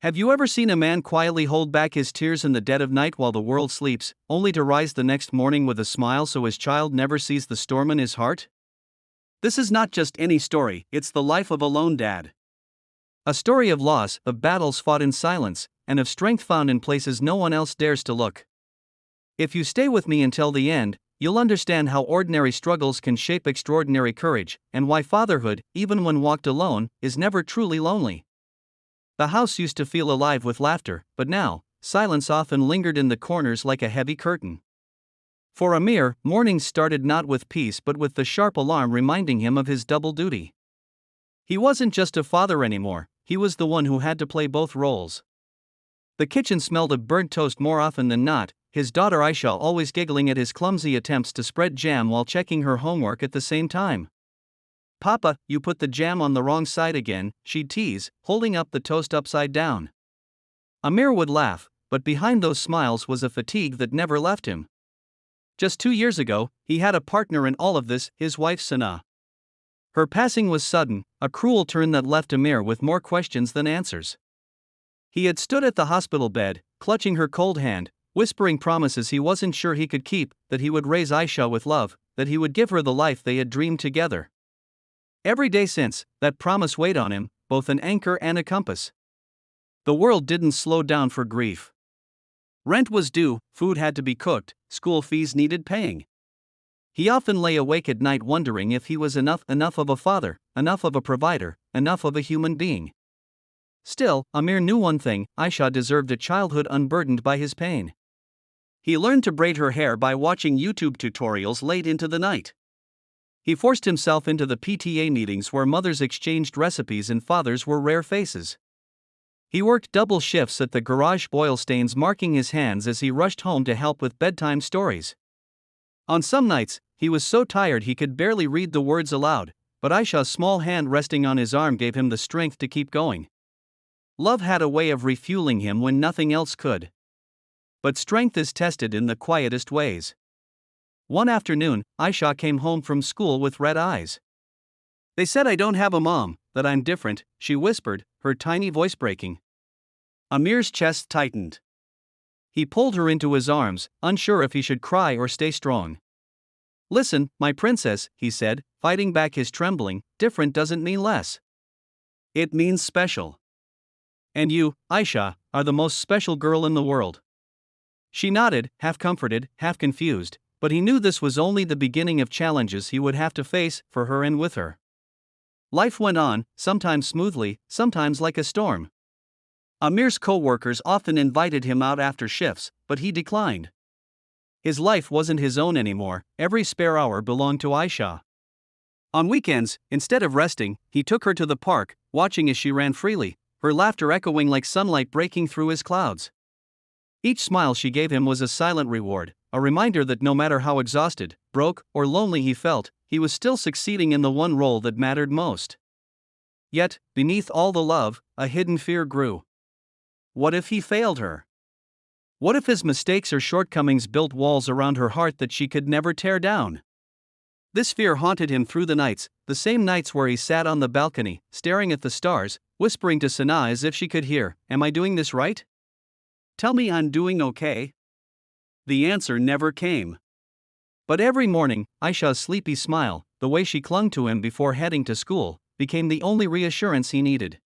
Have you ever seen a man quietly hold back his tears in the dead of night while the world sleeps, only to rise the next morning with a smile so his child never sees the storm in his heart? This is not just any story, it's the life of a lone dad. A story of loss, of battles fought in silence, and of strength found in places no one else dares to look. If you stay with me until the end, you'll understand how ordinary struggles can shape extraordinary courage, and why fatherhood, even when walked alone, is never truly lonely. The house used to feel alive with laughter, but now, silence often lingered in the corners like a heavy curtain. For Amir, mornings started not with peace but with the sharp alarm reminding him of his double duty. He wasn't just a father anymore, he was the one who had to play both roles. The kitchen smelled of burnt toast more often than not, his daughter Aisha always giggling at his clumsy attempts to spread jam while checking her homework at the same time. "Papa, you put the jam on the wrong side again," she'd tease, holding up the toast upside down. Amir would laugh, but behind those smiles was a fatigue that never left him. Just 2 years ago, he had a partner in all of this, his wife Sana. Her passing was sudden, a cruel turn that left Amir with more questions than answers. He had stood at the hospital bed, clutching her cold hand, whispering promises he wasn't sure he could keep, that he would raise Aisha with love, that he would give her the life they had dreamed together. Every day since, that promise weighed on him, both an anchor and a compass. The world didn't slow down for grief. Rent was due, food had to be cooked, school fees needed paying. He often lay awake at night wondering if he was enough of a father, enough of a provider, enough of a human being. Still, Amir knew one thing: Aisha deserved a childhood unburdened by his pain. He learned to braid her hair by watching YouTube tutorials late into the night. He forced himself into the PTA meetings where mothers exchanged recipes and fathers were rare faces. He worked double shifts at the garage, boil stains marking his hands as he rushed home to help with bedtime stories. On some nights, he was so tired he could barely read the words aloud, but Aisha's small hand resting on his arm gave him the strength to keep going. Love had a way of refueling him when nothing else could. But strength is tested in the quietest ways. One afternoon, Aisha came home from school with red eyes. "They said I don't have a mom, that I'm different," she whispered, her tiny voice breaking. Amir's chest tightened. He pulled her into his arms, unsure if he should cry or stay strong. "Listen, my princess," he said, fighting back his trembling, "different doesn't mean less. It means special. And you, Aisha, are the most special girl in the world." She nodded, half comforted, half confused, but he knew this was only the beginning of challenges he would have to face, for her and with her. Life went on, sometimes smoothly, sometimes like a storm. Amir's co-workers often invited him out after shifts, but he declined. His life wasn't his own anymore, every spare hour belonged to Aisha. On weekends, instead of resting, he took her to the park, watching as she ran freely, her laughter echoing like sunlight breaking through his clouds. Each smile she gave him was a silent reward, a reminder that no matter how exhausted, broke, or lonely he felt, he was still succeeding in the one role that mattered most. Yet, beneath all the love, a hidden fear grew. What if he failed her? What if his mistakes or shortcomings built walls around her heart that she could never tear down? This fear haunted him through the nights, the same nights where he sat on the balcony, staring at the stars, whispering to Sana as if she could hear, "Am I doing this right? Tell me I'm doing okay." The answer never came. But every morning, Aisha's sleepy smile, the way she clung to him before heading to school, became the only reassurance he needed.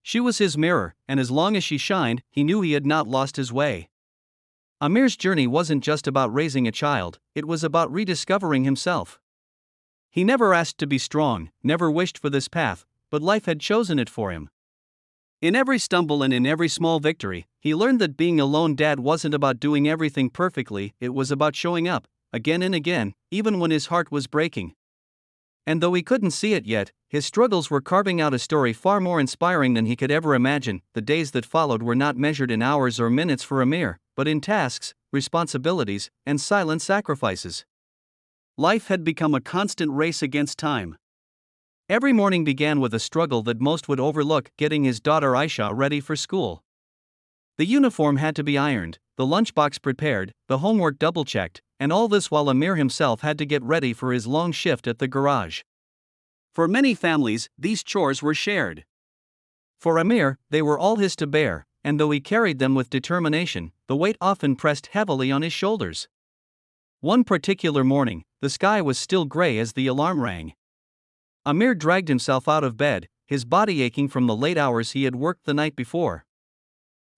She was his mirror, and as long as she shined, he knew he had not lost his way. Amir's journey wasn't just about raising a child, it was about rediscovering himself. He never asked to be strong, never wished for this path, but life had chosen it for him. In every stumble and in every small victory, he learned that being a lone dad wasn't about doing everything perfectly, it was about showing up, again and again, even when his heart was breaking. And though he couldn't see it yet, his struggles were carving out a story far more inspiring than he could ever imagine. The days that followed were not measured in hours or minutes for Amir, but in tasks, responsibilities, and silent sacrifices. Life had become a constant race against time. Every morning began with a struggle that most would overlook: getting his daughter Aisha ready for school. The uniform had to be ironed, the lunchbox prepared, the homework double-checked, and all this while Amir himself had to get ready for his long shift at the garage. For many families, these chores were shared. For Amir, they were all his to bear, and though he carried them with determination, the weight often pressed heavily on his shoulders. One particular morning, the sky was still gray as the alarm rang. Amir dragged himself out of bed, his body aching from the late hours he had worked the night before.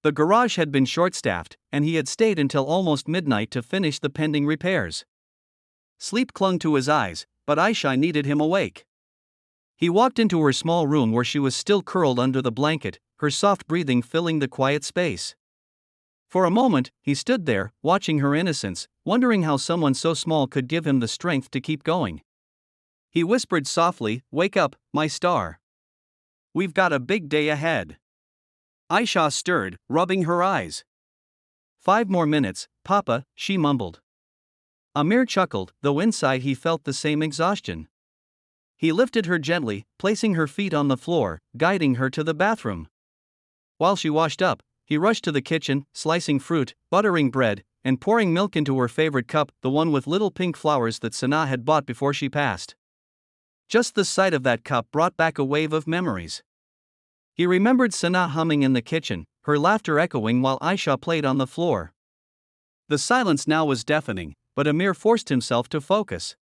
The garage had been short-staffed, and he had stayed until almost midnight to finish the pending repairs. Sleep clung to his eyes, but Aisha needed him awake. He walked into her small room where she was still curled under the blanket, her soft breathing filling the quiet space. For a moment, he stood there, watching her innocence, wondering how someone so small could give him the strength to keep going. He whispered softly, "Wake up, my star. We've got a big day ahead." Aisha stirred, rubbing her eyes. "5 more minutes, Papa," she mumbled. Amir chuckled, though inside he felt the same exhaustion. He lifted her gently, placing her feet on the floor, guiding her to the bathroom. While she washed up, he rushed to the kitchen, slicing fruit, buttering bread, and pouring milk into her favorite cup, the one with little pink flowers that Sana had bought before she passed. Just the sight of that cup brought back a wave of memories. He remembered Sana humming in the kitchen, her laughter echoing while Aisha played on the floor. The silence now was deafening, but Amir forced himself to focus.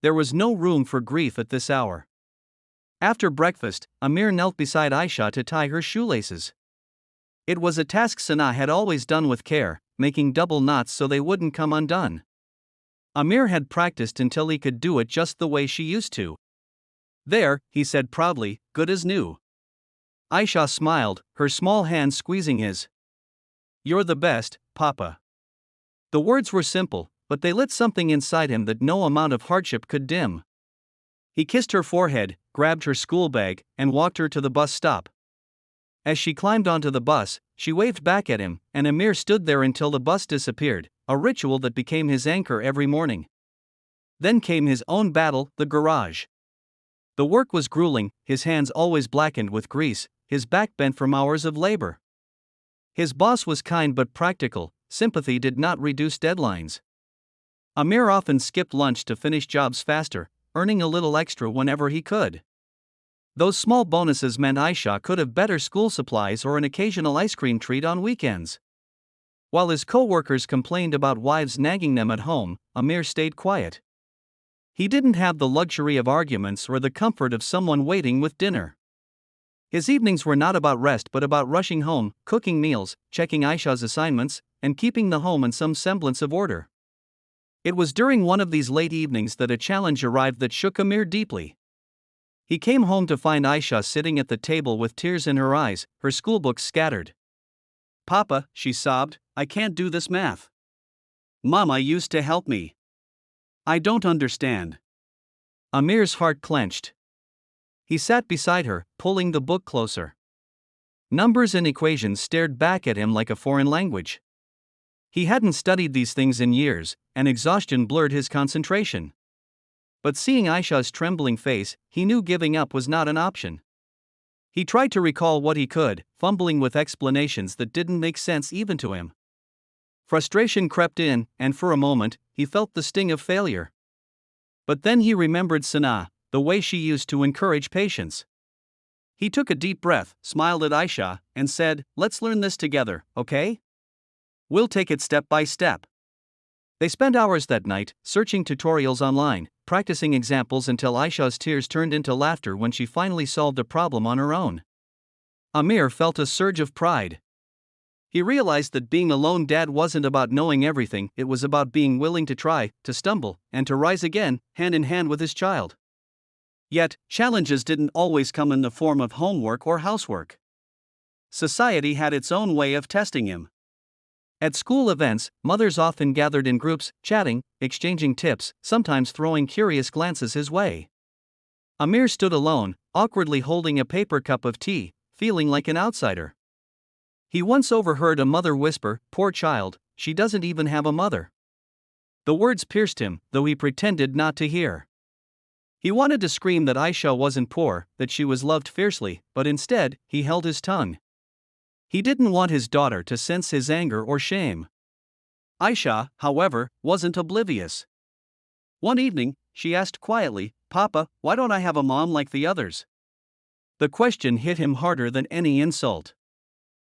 There was no room for grief at this hour. After breakfast, Amir knelt beside Aisha to tie her shoelaces. It was a task Sana had always done with care, making double knots so they wouldn't come undone. Amir had practiced until he could do it just the way she used to. "There," he said proudly, "good as new." Aisha smiled, her small hand squeezing his. "You're the best, Papa." The words were simple, but they lit something inside him that no amount of hardship could dim. He kissed her forehead, grabbed her school bag, and walked her to the bus stop. As she climbed onto the bus, she waved back at him, and Amir stood there until the bus disappeared, a ritual that became his anchor every morning. Then came his own battle, the garage. The work was grueling, his hands always blackened with grease, his back bent from hours of labor. His boss was kind but practical, sympathy did not reduce deadlines. Amir often skipped lunch to finish jobs faster, earning a little extra whenever he could. Those small bonuses meant Aisha could have better school supplies or an occasional ice cream treat on weekends. While his co-workers complained about wives nagging them at home, Amir stayed quiet. He didn't have the luxury of arguments or the comfort of someone waiting with dinner. His evenings were not about rest but about rushing home, cooking meals, checking Aisha's assignments, and keeping the home in some semblance of order. It was during one of these late evenings that a challenge arrived that shook Amir deeply. He came home to find Aisha sitting at the table with tears in her eyes, her schoolbooks scattered. "Papa," she sobbed, "I can't do this math. Mama used to help me. I don't understand." Amir's heart clenched. He sat beside her, pulling the book closer. Numbers and equations stared back at him like a foreign language. He hadn't studied these things in years, and exhaustion blurred his concentration. But seeing Aisha's trembling face, he knew giving up was not an option. He tried to recall what he could, fumbling with explanations that didn't make sense even to him. Frustration crept in, and for a moment, he felt the sting of failure. But then he remembered Sana, the way she used to encourage patience. He took a deep breath, smiled at Aisha, and said, "Let's learn this together, okay? We'll take it step by step." They spent hours that night, searching tutorials online, practicing examples until Aisha's tears turned into laughter when she finally solved a problem on her own. Amir felt a surge of pride. He realized that being a lone dad wasn't about knowing everything, it was about being willing to try, to stumble, and to rise again, hand in hand with his child. Yet, challenges didn't always come in the form of homework or housework. Society had its own way of testing him. At school events, mothers often gathered in groups, chatting, exchanging tips, sometimes throwing curious glances his way. Amir stood alone, awkwardly holding a paper cup of tea, feeling like an outsider. He once overheard a mother whisper, "Poor child, she doesn't even have a mother." The words pierced him, though he pretended not to hear. He wanted to scream that Aisha wasn't poor, that she was loved fiercely, but instead, he held his tongue. He didn't want his daughter to sense his anger or shame. Aisha, however, wasn't oblivious. One evening, she asked quietly, "Papa, why don't I have a mom like the others?" The question hit him harder than any insult.